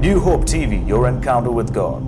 New Hope TV, your encounter with God.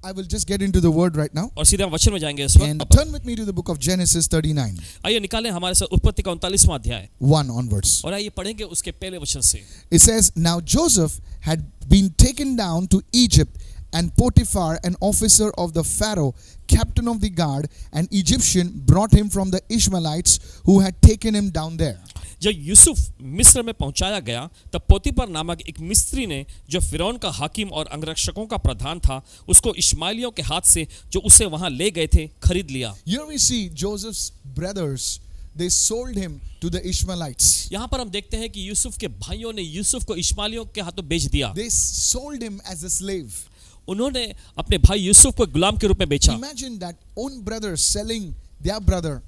I will just get into the word right now. और सीधे हम वचन में जाएंगे इस And वक्त। turn with me to the book of Genesis 39, आइए निकालें हमारे साथ उत्पत्ति का 39वां अध्याय 1 onwards. और आइए पढ़ेंगे उसके पहले वचन से। It says, Now Joseph had been taken down to Egypt, and Potiphar, an officer of the Pharaoh, captain of the guard, an Egyptian, brought him from the Ishmaelites who had taken him down there. जब यूसुफ मिस्र में पहुंचाया गया तब पोतीपर नामक एक मिस्री ने जो फिरौन का हाकिम और अंगरक्षकों का प्रधान था उसको इश्माइलियों के हाथ से जो उसे वहां ले गए थे खरीद लिया। Here we see Joseph's brothers, they sold him to the Ishmaelites. यहाँ पर हम देखते हैं कि यूसुफ के भाइयों ने यूसुफ को इश्माइलियों के हाथों बेच दिया। They sold him as a slave. उन्होंने अपने भाई यूसुफ को गुलाम के रूप में बेचा। Imagine that own brother selling their brother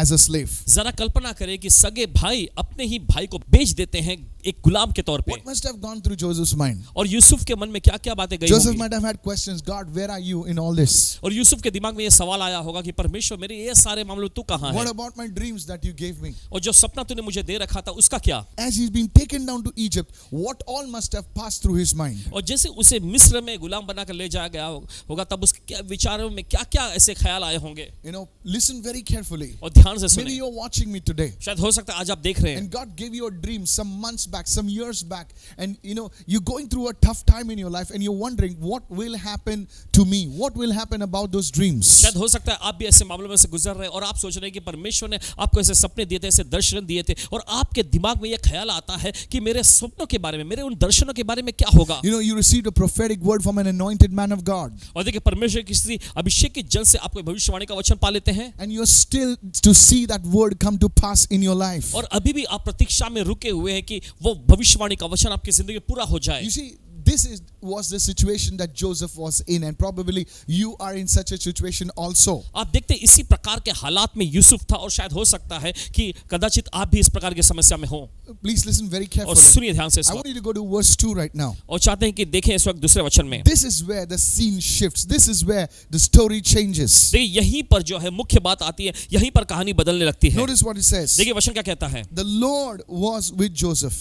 as a slave. जरा कल्पना करें कि सगे भाई अपने ही भाई को बेच देते हैं एक गुलाम के तौर पे। What must have gone through Joseph's mind? और यूसुफ के मन में क्या-क्या बातें गई Joseph होंगी। might have had questions. God, where are you in all this? और यूसुफ के दिमाग में ये सवाल आया होगा कि परमेश्वर मेरे ये सारे मामलों तू कहाँ What है? about my dreams that you gave me? और जो सपना तूने मुझे दे रखा था उसका क्या? As he's been taken down to Egypt, what all must have passed through his mind? और जैसे उसे मिस्र में गुलाम बनाकर ले जाया गया होगा तब उसके क्या विचारों में क्या-क्या ऐसे ख्याल आए होंगे। You know, listen very carefully. और ध्यान से Maybe सुने। you're watching me today, शायद हो सकता है आज आप देख रहे हैं and God gave you a dream some months back, some years back, and you know, you're going through a tough time in your life, and you're wondering what will happen to me, what will happen about those dreams. शायद हो सकता है आप भी ऐसे मामलों में से गुजर रहे हैं और आप सोच रहे हैं कि परमेश्वर ने आपको ऐसे सपने दिए थे, ऐसे दर्शन दिए थे और आपके दिमाग में ये ख्याल आता है कि मेरे सपनों के बारे में, मेरे उन दर्शनों के बारे में क्या होगा। You know, you received a prophetic word from an anointed man of God, और देखिए परमेश्वर किसी अभिषेक के जल से आपको भविष्यवाणी का वचन पा लेते हैं and you're still to see that word come to pass in your life. और अभी भी आप प्रतीक्षा में रुके हुए हैं कि वो भविष्यवाणी का वचन आपकी जिंदगी में पूरा हो जाए। You see, this was the situation that Joseph was in, and probably you are in such a situation also. आप देखते हैं इसी प्रकार के हालात में यूसुफ था और शायद हो सकता है कि कदाचित आप भी इस प्रकार की समस्या में हो। Please listen very और carefully. सुनिए ध्यान से इस I वक्त। want you to go to verse 2 right now. और चाहते हैं कि देखें इस वक्त दूसरे वचन में। This is where the scene shifts. This is where the story changes. देखिए यहीं पर जो है मुख्य बात आती है, यहीं पर कहानी बदलने लगती है। Notice what it says. देखिए वचन क्या कहता है? The Lord was with Joseph.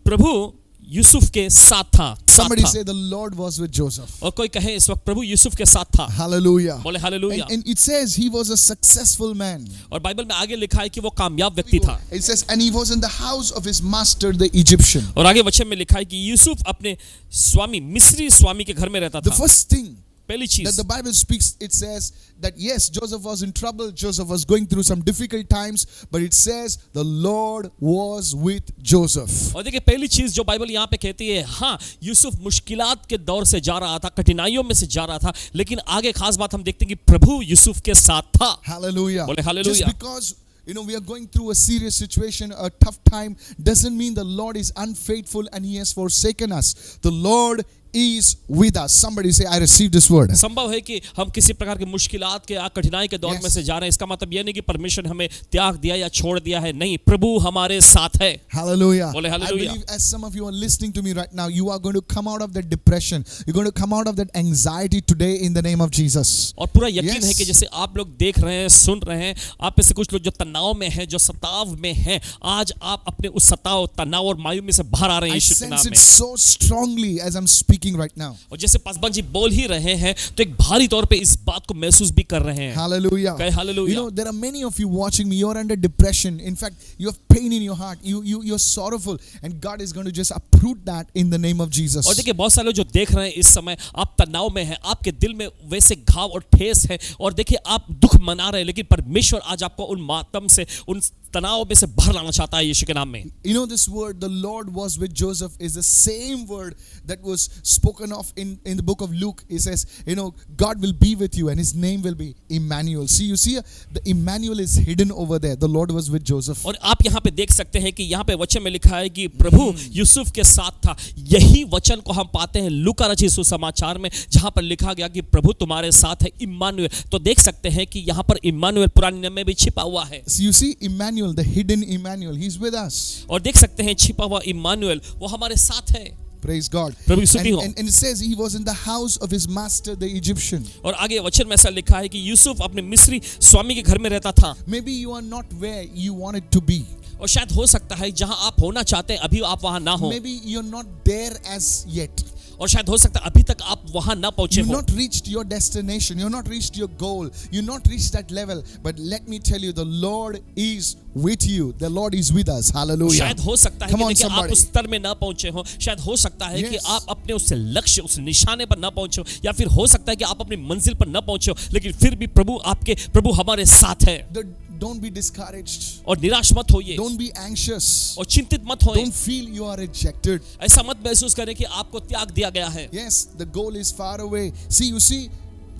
प्रभु यूसुफ के साथ था। Somebody say the Lord was with Joseph. और कोई कहे इस वक्त प्रभु यूसुफ के साथ था। Hallelujah. बोले hallelujah. And it says he was a successful man. और बाइबल में आगे लिखा है कि वो कामयाब व्यक्ति था। It says, and he was in the house of his master, the Egyptian. और आगे वचन में लिखा है कि यूसुफ अपने स्वामी मिस्री स्वामी के घर में रहता The था। first thing पहली that चीज the Bible speaks, it says that yes, Joseph was in trouble, Joseph was going through some difficult times, but it says the Lord was with Joseph. और देखिए पहली चीज जो बाइबल यहाँ पे कहती है, हाँ यूसुफ मुश्किलात के दौर से जा रहा था, कठिनाइयों में से जा रहा था, लेकिन आगे खास बात हम देखते हैं कि प्रभु यूसुफ के साथ था। Hallelujah. बोले hallelujah. Just because you know we are going through a serious situation, a tough time, doesn't mean the Lord is unfaithful and he has forsaken us. The Lord is with us. Somebody say, I received this word. संभव है कि हम किसी प्रकार की मुश्किलात के या कठिनाई के दौर Yes. में से जा रहे हैं, इसका मतलब यह नहीं कि परमेश्वर ने हमें त्याग दिया या छोड़ दिया है, नहीं, प्रभु हमारे साथ है। Hallelujah. Bole I hallelujah. believe as some of you are listening to me right now, you are going to come out of that depression. You're going to come out of that anxiety today in the name of Jesus. और पूरा यकीन Yes. है कि जैसे आप लोग देख रहे हैं, सुन रहे हैं, आप में से कुछ लोग जो तनाव में हैं, जो सताव में हैं, आज आप अपने उस सताव, तनाव और मायूं में से बाहर आ रहे हैं I यीशु के sense नाम it में। so strongly as I'm speaking right now. और जैसे पासवान जी बोल ही रहे हैं तो एक भारी तौर पे इस बात को महसूस भी कर रहे हैं। Hallelujah. कहे hallelujah. You know, there are many of you watching me. You're under depression. In fact, you have pain in your heart. You're sorrowful. And God is going to just uproot that in the name of Jesus. और देखिए बहुत सारे लोग जो देख रहे हैं इस समय, आप तनाव में हैं, आपके दिल में वैसे घाव और ठेस है और देखिए आप दुख मना रहे हैं, लेकिन परमेश्वर आज आपको उन मातम से, उन तनाव में से बाहर लाना चाहता है यीशु के नाम में। You know, this word, the Lord was with Joseph, is the same word that was spoken of in the book of Luke. It says, you know, God will be with you and his name will be Emmanuel. See, you see, the Emmanuel is hidden over there. The Lord was with Joseph. और आप यहाँ पे देख सकते हैं कि यहाँ पे वचन में लिखा है कि प्रभु यूसुफ के साथ था। यही वचन को हम पाते हैं लूका रचित सुसमाचार में, जहाँ पर लिखा गया कि प्रभु तुम्हारे साथ है, इम्मानुएल। तो देख सकते हैं कि यहाँ पर इम्मानुएल पुराने नियम में भी छिपा हुआ है। So you see, Emmanuel, the hidden Emmanuel, he's with us. और देख सकते हैं छिपा हुआ इम्मानुएल वो हमारे साथ है। Praise God. प्रभु की स्तुति हो। And it says he was in the house of his master, the Egyptian. और आगे वचन में ऐसा लिखा है कि यूसुफ अपने मिस्री स्वामी के घर में रहता था। Maybe you are not where you wanted to be. और शायद हो सकता है जहां आप होना चाहते हैं अभी आप वहां ना हो, Maybe you're not there as yet. और शायद हो सकता है अभी तक आप वहां ना पहुंचे You've हो, not reached your destination. You've not reached your goal. You've not reached that level. But let me tell you, the Lord is with you. The Lord is with us. Hallelujah. शायद हो सकता है Come कि on, देखिए आप somebody. उस स्तर में ना पहुंचे हो, शायद हो सकता है कि Yes. आप अपने उस लक्ष्य उस निशाने पर ना पहुंचे हो, या फिर हो सकता है कि आप अपनी मंजिल पर ना पहुंचे हो, लेकिन फिर भी प्रभु हमारे साथ है। Don't be discouraged. और निराश मत होइए Don't be anxious. और चिंतित मत होइए, Don't feel you are rejected. ऐसा मत महसूस करें कि आपको त्याग दिया गया है। Yes, the goal is far away. You see,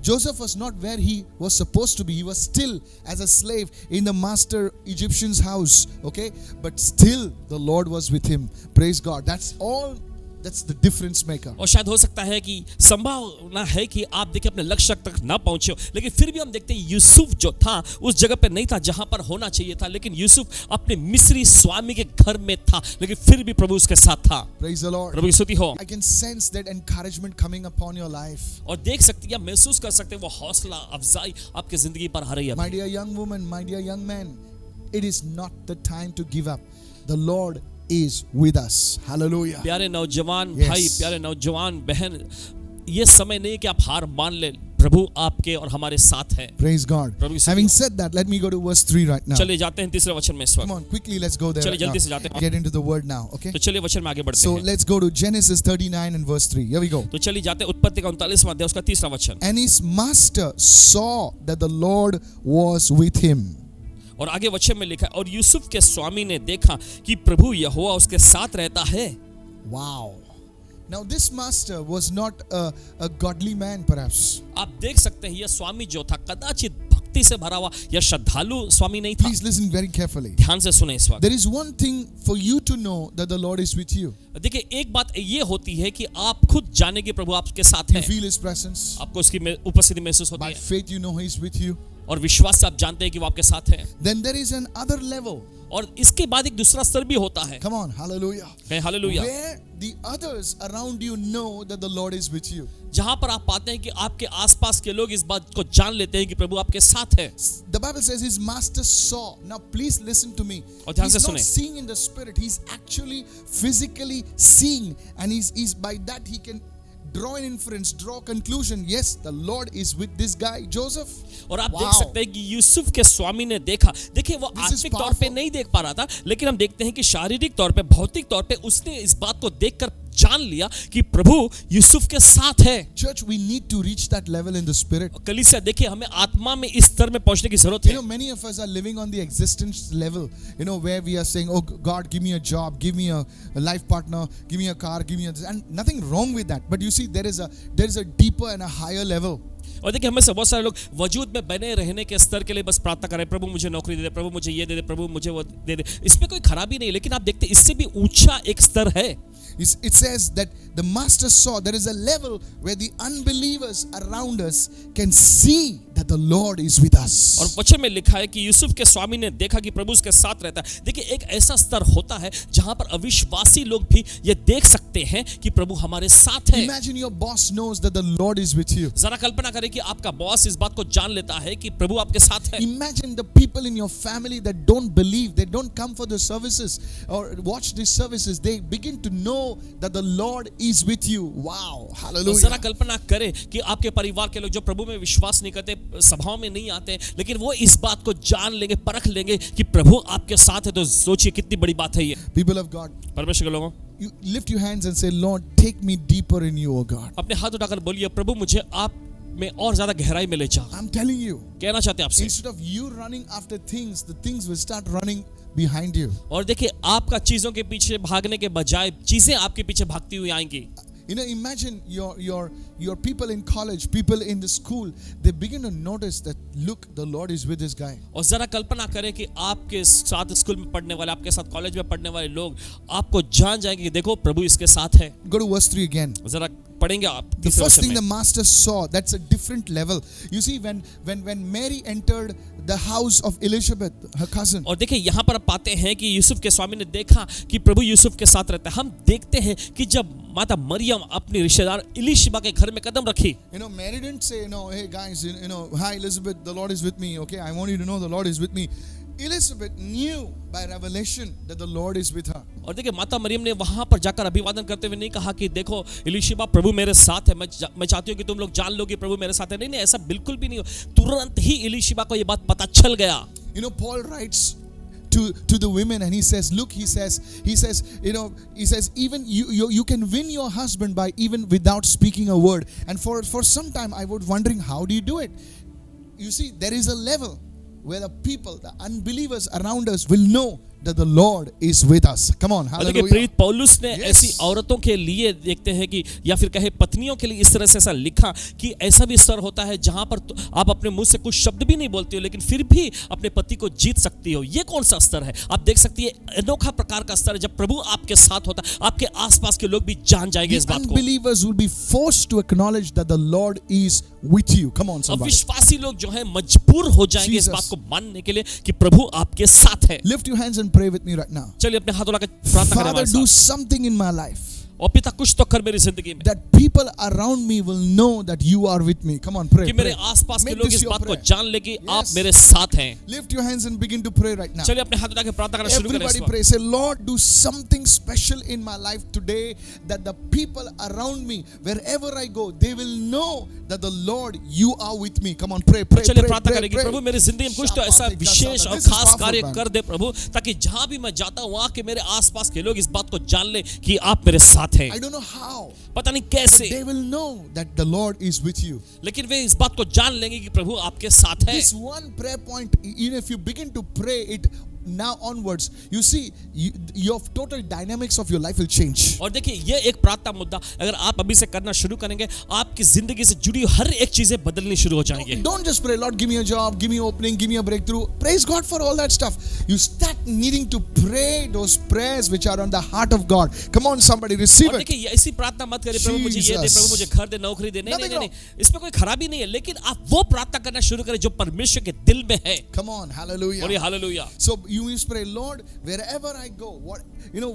Joseph was not where he was supposed to be. He was still as a slave in the master Egyptian's house. Okay, but still the Lord was with him. Praise God. That's the difference maker. और शायद हो सकता है कि संभावना है कि आप देखिए अपने लक्ष्य तक ना पहुंचे हो, लेकिन फिर भी हम देखते हैं यूसुफ जो था उस जगह पे नहीं था जहां पर होना चाहिए था, लेकिन यूसुफ अपने मिस्री स्वामी के घर में था, लेकिन फिर भी प्रभु उसके साथ था। Praise the Lord. प्रभु की स्तुति हो। I can sense that encouragement coming upon your life. और देख सकते हैं, महसूस कर सकते हैं वो हौसला अफजाई आपकी जिंदगी पर आ रही है। My dear young woman, my dear young man, it is not the time to give up. The Lord is with us. Hallelujah. प्यारे नौजवान Yes. भाई, प्यारे नौजवान बहन, ये समय नहीं कि आप हार मान ले, प्रभु आपके और हमारे साथ है। Praise God. प्रभु की स्तुति Having हो। said that, let me go to verse 3 right now. चलिए जाते हैं तीसरे वचन में इस Come वक्त। on, quickly, let's go there. चलिए right जल्दी now. से जाते हैं। Get into the word now, okay? तो चलिए वचन में आगे बढ़ते So हैं। let's go to Genesis 39 and verse 3. Here we go. तो चलिए जाते हैं उत्पत्ति का 39वां अध्याय उसका तीसरा वचन। And his master saw that the Lord was with him. और आगे वचन में लिखा है, और यूसुफ के स्वामी ने देखा कि प्रभु यहोवा उसके साथ रहता है। Wow. Now this master was not a godly man perhaps. आप देख सकते हैं यह स्वामी जो था कदाचित भक्ति से भरा हुआ या श्रद्धालु स्वामी नहीं था। Please listen very carefully. ध्यान से सुने इस वक्त। There is one thing for you to know that the Lord is with you. देखिए एक बात ये होती है कि आप खुद जाने कि प्रभु आपके साथ You है, feel his presence. आपको उसकी उपस्थिति महसूस होती By है, faith you know he is with you. और विश्वास से आप जानते हैं कि वो आपके साथ है। Then there is an other level. और इसके बाद एक दूसरा स्तर भी होता है। Come on, hallelujah. कहें hallelujah. Where the others around you know that the Lord is with you. जहां पर आप पाते हैं कि आपके आसपास के लोग इस बात को जान लेते हैं कि प्रभु आपके साथ है। The Bible says his master saw. Now please listen to me. और ध्यान से He's not सुने। seeing in the spirit. He's actually physically seeing, and he's by that he can draw an inference, draw conclusion. Yes, the Lord is with this guy Joseph. और आप Wow. देख सकते हैं कि यूसुफ के स्वामी ने देखा, देखिए वो This is आत्मिक तौर पे powerful. नहीं देख पा रहा था, लेकिन हम देखते हैं कि शारीरिक तौर पे, भौतिक तौर पे उसने इस बात को देखकर जान लिया कि प्रभु यूसुफ के साथ है। Church, we need to reach that level in the spirit. कलीसिया देखिए हमें आत्मा में इस स्तर में पहुंचने की जरूरत You है। know, many of us are living on the existence level, where we are saying, oh God, give me a job, give me a life partner, give me a car, give me a this, and nothing wrong with that. But you see, there is a deeper and a higher level. और देखिए हमें से बहुत सारे लोग वजूद में बने रहने के स्तर के लिए बस प्रार्थना करें, प्रभु मुझे नौकरी दे दे, प्रभु मुझे ये दे दे, प्रभु मुझे वो दे दे। इसमें कोई खराबी नहीं, लेकिन आप देखते हैं इससे भी ऊंचा एक स्तर है। It says that the master saw there is a level where the unbelievers around us can see that the Lord is with us. और वचन में लिखा है कि यूसुफ के स्वामी ने देखा कि प्रभु उसके साथ रहता है। देखिए एक ऐसा स्तर होता है जहां पर अविश्वासी लोग भी ये देख सकते हैं कि प्रभु हमारे साथ है। Imagine your boss knows that the Lord is with you. जरा कल्पना करें कि आपका बॉस इस बात को जान लेता है कि प्रभु आपके साथ है। Imagine the people in your family that don't believe, they don't come for the services or watch these services, they begin to know that the Lord is with you. Wow, तो hallelujah. जरा कल्पना करें कि आपके परिवार के लोग जो प्रभु में विश्वास नहीं करते, सभाओं में नहीं आते, लेकिन वो इस बात को जान लेंगे, परख लेंगे कि प्रभु आपके साथ है। तो सोचिए कितनी बड़ी बात है ये। People of God, परमेश्वर के लोगों, you lift your hands and say, Lord, take me deeper in you, O God. अपने हाथ उठाकर बोलिए, प्रभु मुझे आप में और ज्यादा गहराई में ले जा। I'm telling you, कहना चाहते हैं आपसे। instead of you running after things, the things will start running behind you. और देखिए आपका चीजों के पीछे भागने के बजाय चीजें आपके पीछे भागती हुई आएंगी। Imagine your people in college, people in the school, they begin to notice that, look, the Lord is with this guy. और जरा कल्पना करें कि आपके साथ स्कूल में पढ़ने वाले, आपके साथ कॉलेज में पढ़ने वाले लोग आपको जान जाएंगे कि देखो प्रभु इसके साथ है। Go to verse 3 again. जरा पढ़ेंगे आप The तीसरे first वचन thing the में। master saw, that's a different level. You see, when Mary entered the house of Elizabeth, her cousin, और देखिए यहाँ पर आप पाते हैं कि यूसुफ के स्वामी ने देखा कि प्रभु यूसुफ के साथ रहता है। हम देखते हैं कि जब माता मरियम अपनी रिश्तेदार इलिशिबा के घर में कदम रखी, Mary didn't say, hey guys, hi Elizabeth, the Lord is with me. Okay, I want you to know the Lord is with me. Elizabeth knew by revelation that the Lord is with her. और देखिए माता मरियम ने वहां पर जाकर अभिवादन करते हुए नहीं कहा कि देखो इलीशिबा प्रभु मेरे साथ है, मैं चाहती हूँ कि तुम लोग जान लो कि प्रभु मेरे साथ है। नहीं नहीं, ऐसा बिल्कुल भी नहीं हो। तुरंत ही इलीशिबा को ये बात पता चल गया। You know, Paul writes to the women and he says, look, he says, even you can win your husband by even without speaking a word. And for some time I was wondering, how do you do it? You see, there is a level where the people, the unbelievers around us will know that the Lord is with us. Come on, hallelujah. प्रेरित पौलुस ने Yes. ऐसी औरतों के लिए देखते हैं कि या फिर कहे पत्नियों के लिए इस तरह से ऐसा लिखा कि ऐसा भी स्तर होता है जहां पर आप अपने मुंह से कुछ शब्द भी नहीं बोलते हो लेकिन फिर भी अपने पति को जीत सकती हो। ये कौन सा स्तर है? आप देख सकती है, अनोखा प्रकार का स्तर है जब प्रभु आपके साथ होता है, आपके आसपास के लोग भी जान जाएंगे इस The बात को। unbelievers will be forced to acknowledge that the Lord is with you. Come on, somebody. अविश्वासी लोग जो है मजबूर हो जाएंगे इस Jesus. बात को मानने के लिए कि प्रभु आपके साथ है। Lift your hands and pray with me right now. चलिए अपने हाथों लगाकर प्रार्थना करें Father, हमारे do साथ। something in my life और पिता कुछ तो कर मेरी जिंदगी में that people around me will know that you are with me. Come on, pray. कि मेरे pray. आसपास के Make लोग this इस your बात को prayer. जान ले कि आप Yes. मेरे साथ हैं। Lift your hands and begin to pray right now. चलिए अपने हाथ उठा के प्रार्थना करना शुरू करें इस Everybody वक्त। pray. Say, Lord, do something special in my life today that the people around me, wherever I go, they will know that the Lord, you are with me. Come on, pray, pray, चलिए pray, प्रार्थना pray, करेंगे pray. प्रभु मेरी जिंदगी में कुछ तो ऐसा विशेष और This is खास powerful, कार्य man. कर दे प्रभु, ताकि जहां भी मैं जाता हूं वहां के मेरे आसपास के लोग इस बात को जान ले कि आप मेरे साथ हैं। I don't know how. पता नहीं कैसे, They will know that the Lord is with you. लेकिन वे इस बात को जान लेंगे कि प्रभु आपके साथ है। This one prayer point, even if you begin to pray it now onwards, you see, your total dynamics of your life will change. और देखिए ये एक प्रार्थना मुद्दा अगर आप अभी से करना शुरू करेंगे, आपकी जिंदगी से जुड़ी हर एक चीजें बदलनी शुरू हो जाएंगे। Don't just pray, Lord, give me a job, give me opening, give me a breakthrough. Praise God for all that stuff. You start needing to pray those prayers which are on the heart of God. Come on, somebody, receive और it. देखिए ऐसी प्रार्थना मत करिए प्रभु मुझे ये दे, प्रभु मुझे घर दे, नौकरी दे। नहीं नहीं Nothing नहीं, इसमें कोई खराबी नहीं है, लेकिन आप वो प्रार्थना करना शुरू करें जो परमेश्वर के दिल में है। Come on, hallelujah. बोलिए hallelujah. So you must pray, Lord, wherever I go,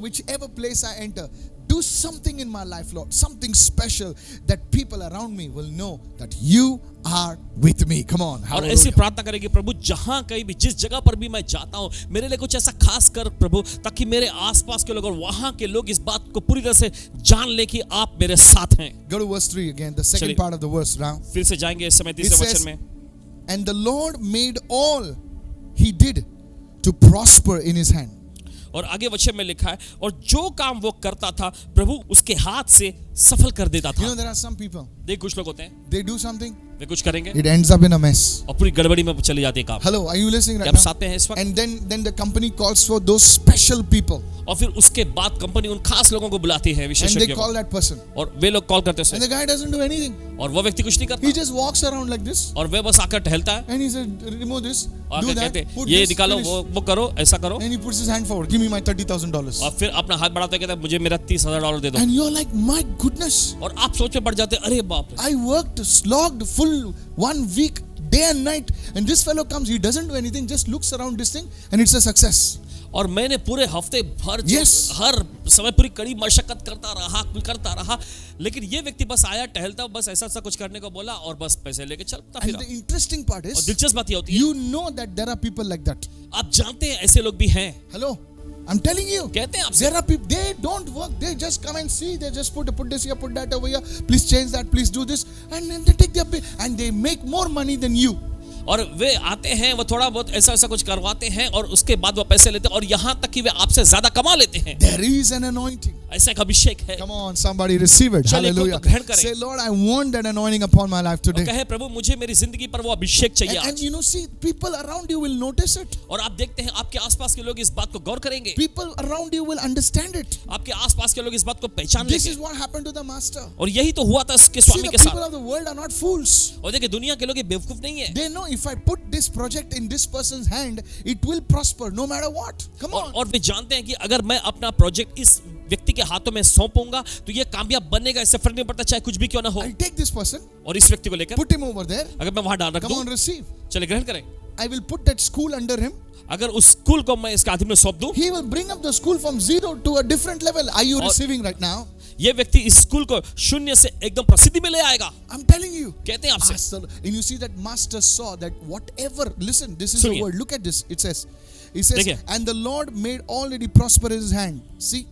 whichever place I enter, do something in my life, Lord, something special that people around me will know that you are with me. Come on, और hallelujah. ऐसी प्रार्थना करेंगे प्रभु जहां कहीं भी जिस जगह पर भी मैं जाता हूं मेरे लिए कुछ ऐसा खास कर प्रभु, ताकि मेरे आसपास के लोग और वहां के लोग इस बात को पूरी तरह से जान ले कि आप मेरे साथ हैं। Go to verse 3 again, the second चलिए। part of the verse now. फिर से जाएंगे इस समय It तीसरे says, वचन में। and the Lord made all he did to prosper in his hand. और आगे वचन में लिखा है और जो काम वो करता था प्रभु उसके हाथ से सफल कर देता You know, था। there are some people, देख कुछ लोग होते हैं they do something, वे कुछ करेंगे it ends up in a mess. और पूरी गड़बड़ी में चली जाती है काम। Hello, are you listening क्या right आप now? साथ हैं इस वक्त? And then the company calls for those special people, और फिर उसके बाद कंपनी उन खास लोगों को बुलाती है, and they विशेषज्ञों call को, that person, और वे लोग कॉल करते and हैं the guy doesn't do anything. और वो व्यक्ति कुछ नहीं He करता just walks around like this, और वे बस आकर टहलता है and he said, remove this, और do आकर that, कहते हैं put ये this, निकालो, finish. वो करो, ऐसा करो, And he puts his hand forward, give me my $30,000. और फिर अपना हाथ बढ़ाते कहता है मुझे मेरा $30,000 दे दो। And you're like, my goodness, और आप सोच में पड़ जाते हैं, अरे बाप रे, I worked, slogged full 1 week, day and night, and this fellow comes, he doesn't do anything, just looks around this thing, and it's a success. और मैंने पूरे हफ्ते भर Yes. हर समय पूरी कड़ी मशक्कत करता रहा, लेकिन ये व्यक्ति बस आया, टहलता, बस ऐसा कुछ करने को बोला और बस पैसे लेके चलता And फिरा। the interesting part और is, दिलचस्प बात ये होती है, you know that there are people like that. आप जानते हैं ऐसे लोग भी हैं। Hello, I'm telling you. कहते हैं आपसे, There are people, they don't work, they just come and see, they just put this here, put that over here, please change that, please do this, and then they take their pay, and they make more money than you. और वे आते हैं, वो थोड़ा बहुत ऐसा कुछ करवाते हैं और उसके बाद वो पैसे लेते हैं और यहाँ तक कि वे आपसे ज्यादा कमा लेते हैं। There is an anointing. ऐसा एक अभिषेक है। Come on, somebody receive it. चलिए, Hallelujah. कोई तो ग्रहण करें। Say, Lord, I want that anointing upon my life और today. कहे प्रभु मुझे मेरी जिंदगी पर वो अभिषेक चाहिए And आज। you know, see, people around you will notice it. और आप देखते हैं आपके आसपास के लोग इस बात को गौर करेंगे, People around you will understand it. आपके आसपास के लोग इस बात को पहचान This लेंगे। is what happened to the master. और यही तो हुआ था उसके See, स्वामी the के people साथ। of the world are not fools. और देखिए दुनिया के लोग ये बेवकूफ नहीं है। They know if I put this project in this person's hand, it will prosper no matter what. Come on. और वे जानते हैं कि अगर मैं अपना प्रोजेक्ट इस व्यक्ति के हाथों में सौंपूंगा तो ये कामयाब बनेगा, इससे फर्क नहीं पड़ता चाहे कुछ भी क्यों ना हो। I'll take this person, और इस व्यक्ति को लेकर put him over there. अगर मैं वहां डाल रख Come दूं, on, receive. चले ग्रहण करें। I will put that school under him. अगर उस स्कूल को मैं इसके हाथ में सौंप दूं, He will bring up the school from 0 to a different level. Are you और- receiving right now? ये व्यक्ति इस स्कूल को शून्य से एकदम प्रसिद्धि में ले आएगा। I'm telling you. कहते हैं आपसे। Ask the- and you see that master saw that whatever, listen, this is सुनिए। the word. Look at this. It says, देखिए। and the Lord made already prosper in his hand. See,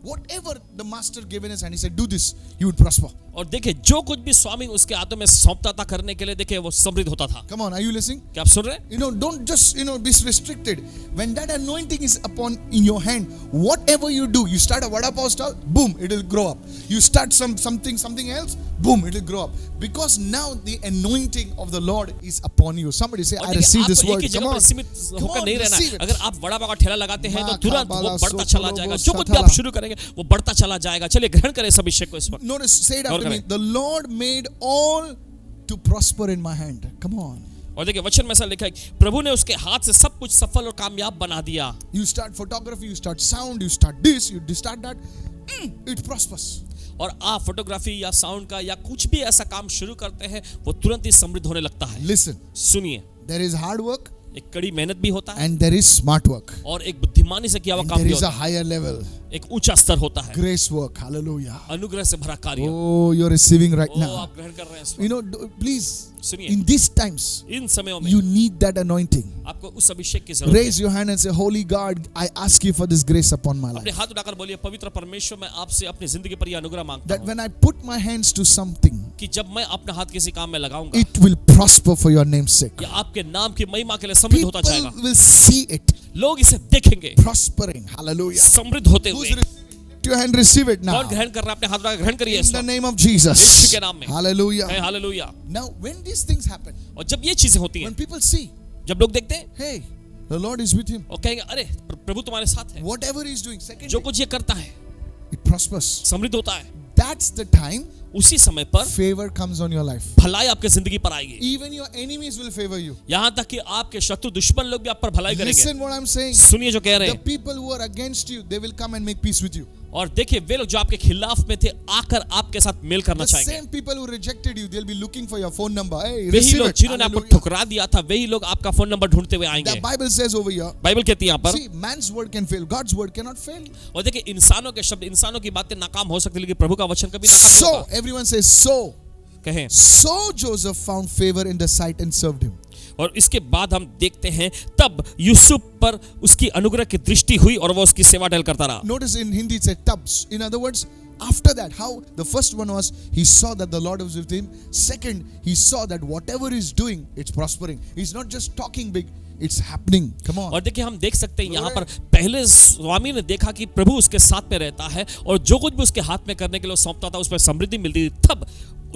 whatever the master gave in his hand, he said, do this, you would prosper. और देखिए जो कुछ भी स्वामी उसके हाथों में सौंपता था करने के लिए, देखिए वो समृद्ध होता था। Come on, are you listening? क्या आप सुन रहे हैं? You know, don't just, be restricted. When that anointing is upon in your hand, whatever you do, you start a vada pav stall, boom, it will grow up. You start something else, boom, it will grow up. Because now the anointing of the Lord is upon you. Somebody say, और I देखिए, receive this आपको word. एक ही Come जगह on. पर सीमित Come होकर on, नहीं रहना receive है। it. अगर आप वड़ा पाव का ठेला लगाते हैं तो तुरंत वो बढ़ता चला जाएगा। जो कुछ भी आप शुरू करेंगे वो बढ़ता चला जाएगा। चलिए ग्रहण करें इस अभिषेक को इस वक्त। Notice, say it Gaur after me. करें। The Lord made all to prosper in my hand. Come on. और देखिए वचन में ऐसा लिखा है प्रभु ने उसके हाथ से सब कुछ सफल और कामयाब बना दिया। You start photography, you start sound, you start this, you start that. It prospers. और आप फोटोग्राफी या साउंड का या कुछ भी ऐसा काम शुरू करते हैं वो तुरंत ही समृद्ध होने लगता है। Listen, सुनिए, there is hard work एक कड़ी मेहनत भी होता है and there is smart work. और एक बुद्धिमानी से किया हुआ And काम there भी is a होता है। higher level. एक ऊंचा स्तर होता है। Grace work. Hallelujah. अनुग्रह से भरा कार्य। Oh, you're receiving right O now. आप ग्रहण कर रहे हैं इस You वक्त। know, please, सुनिए, in these times, इन समयों में you need that anointing. आपको उस अभिषेक की जरूरत Raise है। your hand and say, Holy God, I ask you for this grace upon my अपने life. हाथ उठाकर बोलिए, पवित्र परमेश्वर मैं आपसे अपनी जिंदगी पर यह अनुग्रह मांगता That हूँ when I put my hands to something, कि जब मैं अपना हाथ किसी काम में लगाऊंगा it will prosper for your name's sake. या आपके नाम की महिमा के लिए समृद्ध होता People जाएगा। will see it लोग इसे देखेंगे prospering. Hallelujah. समृद्ध होते Who's हुए। receiving it? Your hand, receive it now. कौन ग्रहण कर रहा है? अपने हाथ उठाकर ग्रहण करिए In इस the वक्त। name of Jesus. यीशु के नाम में। Hallelujah. कहें hallelujah. Now, when these things happen, और जब ये चीजें होती when हैं, people see, जब लोग देखते हैं hey, the Lord is with him. और कहेंगे अरे प्रभु तुम्हारे साथ है, Whatever he's doing, second, जो कुछ ये करता है it prospers. समृद्ध होता है। That's the time उसी समय पर favor comes on your life. भलाई आपके जिंदगी पर आएगी। Even your enemies will favor you. यहाँ तक कि आपके शत्रु दुश्मन लोग भी आप पर भलाई करेंगे। Listen what I'm saying. सुनिए जो कह रहे The हैं। people who are against you, they will come and make peace with you. और देखिए वे लोग जो आपके खिलाफ में थे आकर आपके साथ मेल करना The चाहेंगे। same people who rejected you, they'll be looking for your phone number. Hey, वही receive लोग it. जिन्होंने आपको Hallelujah. ठुकरा दिया था वही लोग आपका फोन नंबर ढूंढते हुए आएंगे। The Bible says over here, Bible कहती है यहाँ पर, see, man's word can fail, God's word cannot fail. और देखिए इंसानों के शब्द, इंसानों की बातें नाकाम हो सकती है लेकिन प्रभु का वचन कभी नाकाम नहीं So, होगा। everyone says, so. कहें। So Joseph found favor in the sight and served him. और इसके बाद हम देखते हैं तब यूसुफ पर उसकी अनुग्रह की दृष्टि हुई और वो उसकी सेवा टहल करता रहा। Notice in Hindi it said tabs. In other words, after that, how the first one was, he saw that the Lord was with him. Second, he saw that whatever he's doing, it's prospering. He's not just talking big, it's happening. Come on. और देखिए हम देख सकते हैं यहाँ पर पहले स्वामी ने देखा कि प्रभु उसके साथ में रहता है और जो कुछ भी उसके हाथ में करने के लिए सौंपता था उसमें समृद्धि मिलती थी। तब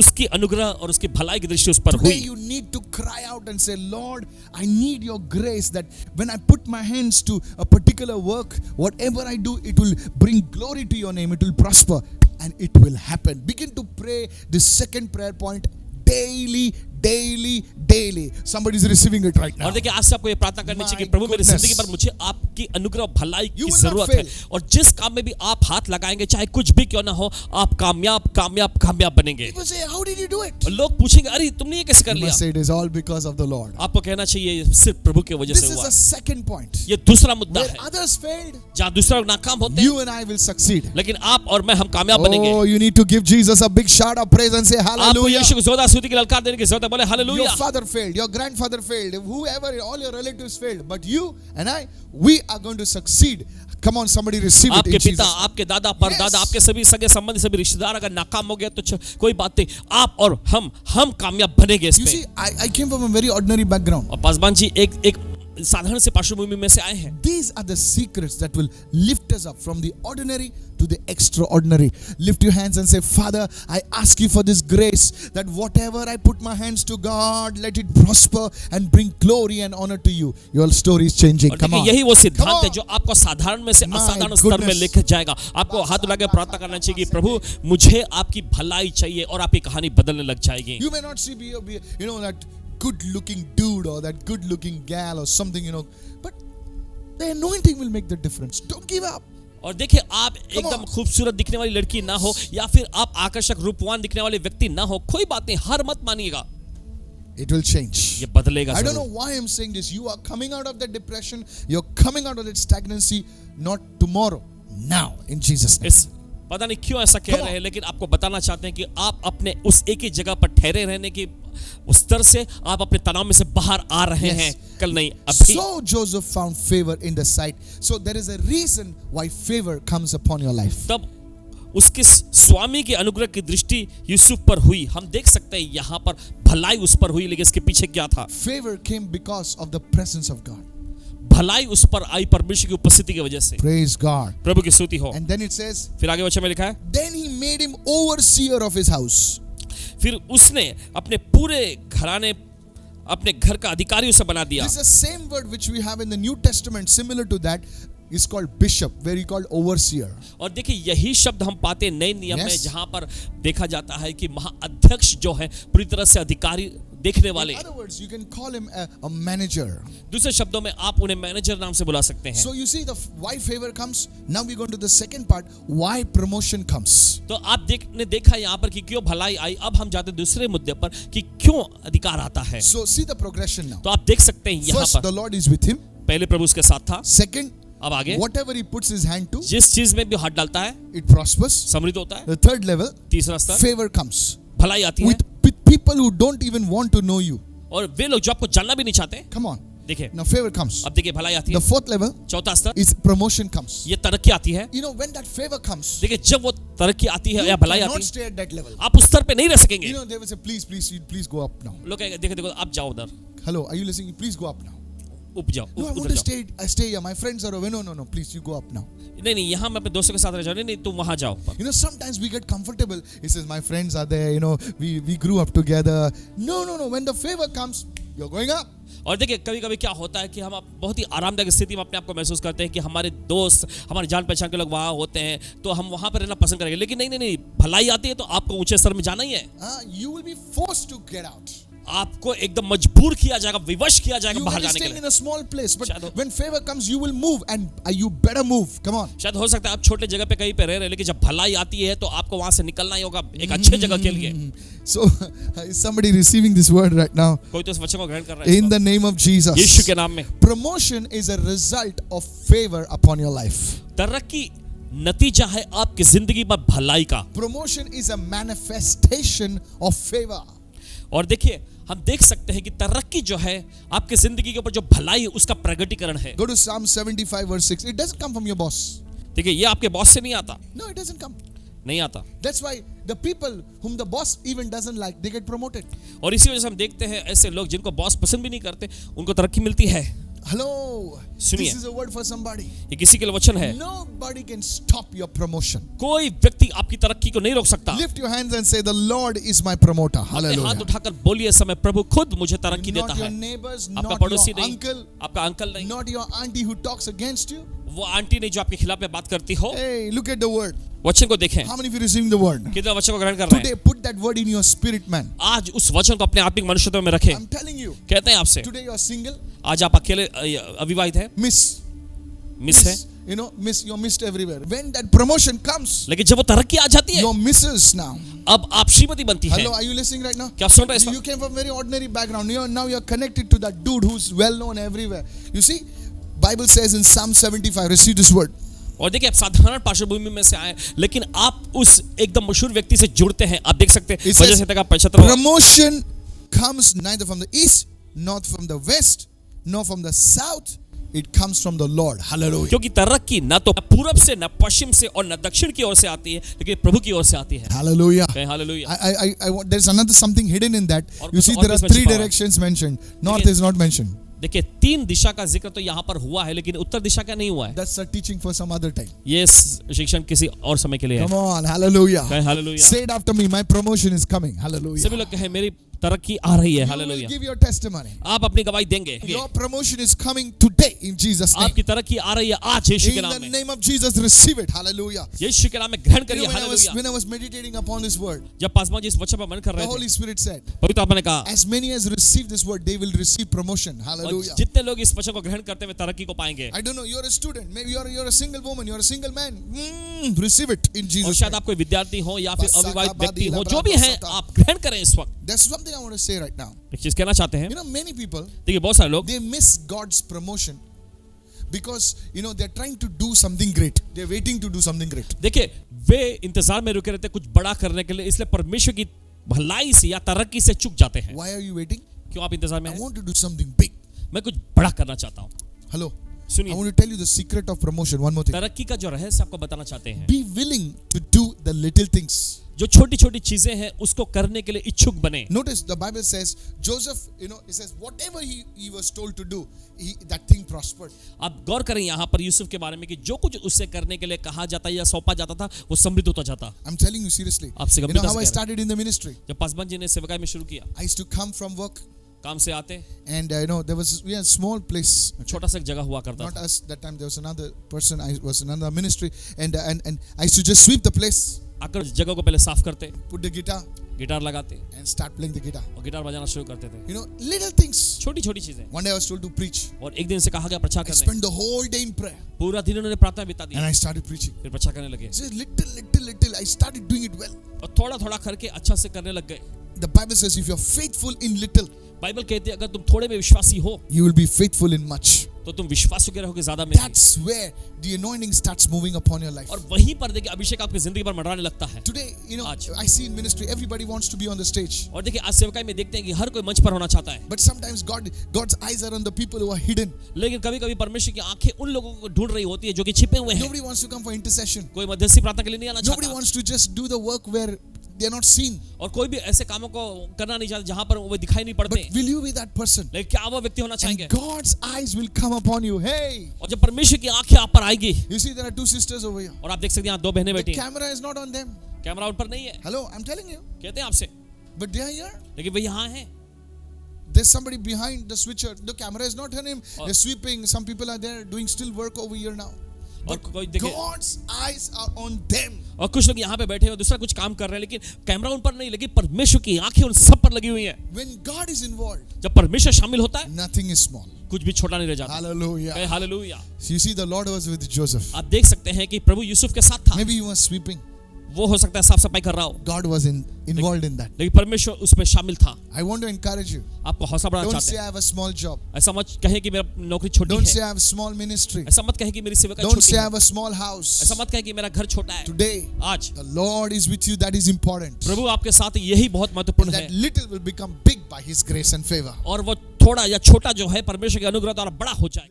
उसकी अनुग्रह और उसकी भलाई की दृष्टि उस पर Today हुई। you need to cry out and say, Lord, I need your grace that when I put my hands to a particular work, whatever I do, it will bring glory to your name. It will prosper and it will happen. Begin to pray this second prayer point daily, daily, daily. Somebody is receiving it right now. और देखिए आज से आपको ये प्रार्थना करनी चाहिए कि प्रभु मेरी goodness. जिंदगी पर मुझे आपकी अनुग्रह और भलाई की You will not जरूरत है fail. और जिस काम में भी आप हाथ लगाएंगे चाहे कुछ भी क्यों ना हो आप कामयाब कामयाब कामयाब बनेंगे। People say, how did you do it? और लोग पूछेंगे अरे तुमने ये कैसे कर You लिया? must say it is all because of the Lord. आपको कहना चाहिए सिर्फ प्रभु की वजह This से is हुआ। the second point. ये दूसरा मुद्दा Where है others failed, जहाँ दूसरा लोग नाकाम होते हैं you and I will succeed. लेकिन आप और मैं हम कामयाब बनेंगे। Oh, you need to give Jesus a big shout of praise and say आपको hallelujah. यीशु को जोरदार स्तुति की ललकार देने की जरूरत है। बोले Your hallelujah. father failed, your grandfather failed, whoever, all your relatives failed, but you and I, we are going to succeed. Come on, somebody receive it in आपके पिता, Jesus. आपके दादा, परदादा, आपके सभी सगे संबंधी, सभी रिश्तेदार अगर नाकाम हो गए तो कोई बात नहीं, आप और हम कामयाब बनेंगे You इसमें। see, I came from a very ordinary background. और पासवान जी एक साधारण से पार्श्वभूमि में से आए हैं। These are the secrets that will lift us up from the ordinary to the extraordinary. Lift your hands and say, Father, I ask you for this grace that whatever I put my hands to, God, let it prosper and bring glory and honor to you. Your story is changing. और Come देखिए on. यही वो Come सिद्धांत है on. जो आपको साधारण में से My असाधारण स्तर में goodness. लेकर जाएगा। आपको हाथ लगा के प्रार्थना करना चाहिए कि प्रभु मुझे आपकी भलाई चाहिए और आपकी कहानी बदलने लग जाएगी। You may not see be that good looking dude or that good looking gal or something, but the anointing will make the difference. Don't give up. और देखिए आप Come एकदम on. खूबसूरत दिखने वाली लड़की ना हो या फिर आप आकर्षक रूपवान दिखने वाले व्यक्ति ना हो, कोई बात नहीं, हार मत मानिएगा, It will change. ये बदलेगा I don't know जरूर। why I'm saying this. You are coming out of that depression. You're coming out of that stagnancy. Not tomorrow. Now, in Jesus' name. इस पता नहीं क्यों ऐसा कह Come on. रहे हैं, लेकिन आपको बताना चाहते हैं कि आप अपने उस एक ही जगह पर ठहरे रहने की उस स्तर से आप अपने तनाव में से बाहर आ रहे Yes. हैं, कल नहीं अभी। So Joseph found favor in the sight. So there is a reason why favor comes upon your life. तब उसके स्वामी के अनुग्रह की दृष्टि यूसुफ पर हुई। हम देख सकते हैं यहाँ पर भलाई उस पर हुई, लेकिन इसके पीछे क्या था? Favor came because of the presence of God. भलाई उस पर आई परमेश्वर की उपस्थिति की वजह से। Praise God. प्रभु की स्तुति हो। And then it says, फिर आगे वचन में लिखा है, then he made him overseer of his house. फिर उसने अपने पूरे घराने, अपने घर का अधिकारी उसे बना दिया। This is the same word which we have in the New Testament, similar to that, is called bishop, where he called overseer. और देखिए यही शब्द हम पाते हैं नए नियम में, Yes. जहां पर देखा जाता है कि महाअध्यक्ष जो है पूरी तरह से अधिकारी देखने वाले। In other words, you can call him a manager. दूसरे शब्दों में आप उन्हें मैनेजर नाम से बुला सकते हैं। So you see why favor comes. Now we go to the second part, why promotion comes. तो आप देखा यहाँ पर कि क्यों भलाई आई। अब हम जाते हैं दूसरे मुद्दे पर कि क्यों अधिकार आता है। So see the progression now. तो आप देख सकते हैं यहाँ First, पर the Lord is with him. पहले प्रभु उसके साथ था। Second, अब आगे whatever he puts his hand to, जिस चीज में भी हाथ डालता है it prospers. समृद्ध होता है। The third level, तीसरा स्तर favor comes भलाई आती है, with people who don't even want to know you. और वे लोग जो आपको जानना भी नहीं चाहते। Come on. देखिए Now favor comes. अब देखिए भलाई आती The है। fourth level चौथा स्तर is promotion comes. ये तरक्की आती है। You know, when that favor comes, देखिए जब वो तरक्की आती है you या भलाई cannot आती है, stay at that level. आप उस स्तर पे नहीं रह सकेंगे। You know, they will say, please go up now. लोग कहेंगे देखो देखो आप जाओ उधर, Hello, are you listening? Please go up now. ऊपर जाओ, No, I want उधर to जाओ। stay here. My friends are over. No, please, you go up now. नहीं नहीं यहाँ मैं अपने दोस्तों के साथ रह जाऊँ। नहीं नहीं तुम वहाँ जाओ। You know, sometimes we get comfortable. He says, my friends are there. You know, we grew up together. No. When the favor comes, you're going up. और देखिए कभी कभी क्या होता है कि हम बहुत ही आरामदायक स्थिति में अपने आप को महसूस करते हैं कि हमारे दोस्त, हमारे जान पहचान के लोग वहाँ होते हैं, तो हम वहाँ पर रहना पसंद करेंगे। लेकिन नहीं, भलाई आती है तो आपको ऊंचे स्तर में जाना ही है। You will be forced to get out. आपको एकदम मजबूर किया जाएगा, विवश किया जाएगा You बाहर may be जाने के staying लिए। in a small place, but शायद when favor comes, you will move, and you better move. Come on. शायद हो सकता है आप छोटे जगह पे कहीं पे रह रहे हैं, लेकिन जब भलाई आती है तो आपको वहां से निकलना ही होगा एक अच्छे जगह के लिए। So, is somebody receiving this word right now? कोई तो इस वचन को ग्रहण कर रहा है In the name of Yeshu Jesus. के नाम में। Promotion is a result of favor upon your life. तरक्की नतीजा है आपकी जिंदगी में भलाई का। Promotion is a manifestation of favor. और देखिए हम देख सकते हैं कि तरक्की जो है आपकी जिंदगी के ऊपर जो भलाई है उसका प्रगटीकरण है। Go to Psalm 75 verse 6. It doesn't come from your boss. देखिए ये आपके बॉस से नहीं आता, No, it doesn't come. नहीं आता। That's why the people whom the boss even doesn't like, they get promoted. और इसी वजह से हम देखते हैं ऐसे लोग जिनको बॉस पसंद भी नहीं करते उनको तरक्की मिलती है। Hello. सुनिए। This is a word for somebody. ये किसी के लिए वचन है। Nobody can stop your promotion. कोई व्यक्ति आपकी तरक्की को नहीं रोक सकता। Lift your hands and say, the Lord is my promoter. अपने Hallelujah. हाथ उठाकर बोलिए समय प्रभु खुद मुझे तरक्की Not देता your है। neighbors, आपका not पड़ोसी your नहीं, uncle, आपका अंकल नहीं, not your auntie who talks against you. वो आंटी नहीं जो आपके खिलाफ में बात करती हो। Hey, look at the word. वचन को देखें, How many of you receiving the word? कितना वचन को ग्रहण कर रहे Today, हैं। put that word in your spirit, man. आज उस वचन को अपने आत्मिक मनुष्यत्व में रखें। I'm telling you. कहते हैं आपसे Today you are single. आज आप अकेले अविवाहित हैं, मिस है, You know, you're missed everywhere. When that promotion comes, लेकिन जब वो तरक्की आ जाती है you're misses now. अब आप श्रीमती बनती है। Hello, are you listening right now? क्या आप सुन रहे हैं इस You वक्त? came from very ordinary background. Now you're connected to that dude who's well known everywhere. You see, Bible says in Psalm 75, receive this word. और देखिए आप साधारण पार्श्वभूमि में से आए, लेकिन आप उस एकदम मशहूर व्यक्ति से जुड़ते हैं। आप देख सकते हैं It वजह says, से तक आप 75 promotion comes neither from the east, nor from the west, nor from the south. It comes from the Lord. Hallelujah. क्योंकि तरक्की न तो पूरब से, न पश्चिम से और न दक्षिण की ओर से आती है, लेकिन प्रभु की ओर से आती है। Hallelujah. कहें hallelujah. I want, there's another something hidden in that. और You कुछ see, और there are भी इसमें 3 छिपा हुआ है। directions mentioned. North देखिए- is not mentioned. देखिए 3 दिशा का जिक्र तो यहाँ पर हुआ है, लेकिन उत्तर दिशा का नहीं हुआ है। That's a teaching for some other time. ये शिक्षण किसी और समय के लिए है। Come on. Hallelujah. कहें hallelujah. Say it after me. My promotion is coming. Hallelujah. सभी लोग कहें मेरी तरक्की आ रही है। You will hallelujah. give your testimony. आप अपनी गवाही देंगे। Your promotion is coming today in Jesus' name. आपकी तरक्की आ रही है आज यीशु के In नाम the में। name of Jesus, receive it. Hallelujah. यीशु के नाम में ग्रहण You करिए। know, hallelujah. when I was meditating upon this word, जब पासवान जी इस वचन पर मन कर the रहे Holy थे, Spirit said, पवित्र आत्मा ने कहा, as many as receive this word, they will receive promotion. और Hallelujah. जितने लोग इस वचन को ग्रहण करते हुए तरक्की को पाएंगे, I don't know, you're a student, maybe you're a single woman, you're a single man. Receive it in और Jesus' शायद name. आप कोई विद्यार्थी हो या फिर बसा अविवाहित का व्यक्ति हो, बादी जो भी लबरा है बसाता। आप ग्रहण करें इस वक्त। There's something I want to say right now. एक चीज कहना चाहते हैं, You know, many people, देखिए बहुत सारे लोग they miss God's promotion because they're trying to do something great. They're waiting to do something great. देखिए वे इंतजार में रुके रहते कुछ बड़ा करने के लिए, इसलिए परमेश्वर की भलाई से या तरक्की से चूक जाते हैं। Why are you waiting? क्यों आप इंतजार में I हैं? want to do something big. मैं कुछ बड़ा करना चाहता हूँ। Hello. I सुनिए, want to tell you the secret of promotion. One more thing. तरक्की का जो रहस्य आपको बताना चाहते हैं, Be willing to do the little things. जो छोटी छोटी चीजें हैं उसको करने के लिए इच्छुक बने। Notice the Bible says Joseph, it says whatever he was told to do, that thing prospered. आप गौर करें यहाँ पर यूसुफ के बारे में कि जो कुछ उससे करने के लिए कहा जाता या सौंपा जाता था वो समृद्ध होता जाता। I'm telling you seriously. आपसे You know गंभीरता how I से कह रहा started in the ministry? हूं। जब पासवान जी ने सेवकाई में शुरू किया, I used to come from work, काम से आते and there was a small place. छोटा सा एक जगह हुआ करता Not था। us that time. There was another person. I was in another ministry, and I used to just sweep the place, आकर जगह को पहले साफ करते, put the guitar, गिटार लगाते and start playing the guitar. और गिटार बजाना शुरू करते थे। Little things. छोटी छोटी चीजें। One day I was told to preach. और एक दिन से कहा गया प्रचार I करने। spent the whole day in prayer, पूरा दिन उन्होंने प्रार्थना बिता and the, I started preaching. फिर प्रचार करने लगे Just little, I started doing it well. और थोड़ा थोड़ा करके अच्छा से करने लग गए। The Bible says if you're faithful in little, Bible कहती है अगर तुम थोड़े में विश्वासी हो you will be faithful in much. तो तुम विश्वासयोग्य के रहोगे ज्यादा में। That's where the anointing starts moving upon your life. और वहीं पर देखिए अभिषेक आपकी जिंदगी पर मंडराने लगता है। Today, आज। I see in ministry everybody wants to be on the stage. और देखिए आज सेवकाई में देखते हैं कि हर कोई मंच पर होना चाहता है, But sometimes God's eyes are on the people who are hidden. लेकिन कभी कभी परमेश्वर की आंखें उन लोगों को ढूंढ रही होती है जो कि छिपे हुए हैं। Nobody wants to come for intercession. कोई मध्यस्थी प्रार्थना के लिए नहीं आना Nobody चाहता, wants to just do the work where they're not seen. और कोई भी ऐसे कामों को करना नहीं चाहता जहां पर वो दिखाई नहीं पड़ते। But will you be that person? लेकिन क्या वो व्यक्ति होना And चाहेंगे? God's eyes will come upon you. Hey, और जब परमेश्वर की आंखें आप पर आएगी, you see there are two sisters over here. और आप देख सकते हैं यहाँ दो बहनें The बैठी हैं, camera is not on them. Camera उन पर नहीं है, Hello, I'm telling you. कहते हैं आपसे, But they are here. लेकिन वे यहाँ हैं। There's somebody behind the switcher. The camera is not on him. They're sweeping. Some people are there doing still work over here now. और But कोई देखे, God's eyes are on them. और कुछ लोग यहाँ पे बैठे हैं, दूसरा कुछ काम कर रहे हैं, लेकिन कैमरा उन पर नहीं, लेकिन परमेश्वर की आंखें उन सब पर लगी हुई हैं। When God is involved, जब परमेश्वर शामिल होता है, nothing is small. कुछ भी छोटा नहीं रह जाता। Hallelujah. कहे hallelujah. So you see, the Lord was with Joseph. आप देख सकते हैं कि प्रभु यूसुफ के साथ था। Maybe he was sweeping. वो हो सकता है साफ सफाई कर रहा हो, God was involved in that. लेकिन परमेश्वर उसमें शामिल था। I want to encourage you. आपको हौसला बढ़ाना Don't चाहते say हैं। I have a small job. ऐसा मत कहे कि मेरा नौकरी छोटी Don't say है, I have a small ministry. ऐसा मत कहे कि मेरी सेवकाई Don't छोटी say I है, have a small house. ऐसा मत कहे कि मेरा घर छोटा है। Today, आज the Lord is with you. That is important. प्रभु आपके साथ है, यही बहुत महत्वपूर्ण That है। little will become big by His grace and favor. और वो थोड़ा या छोटा जो है परमेश्वर के अनुग्रह द्वारा बड़ा हो जाए।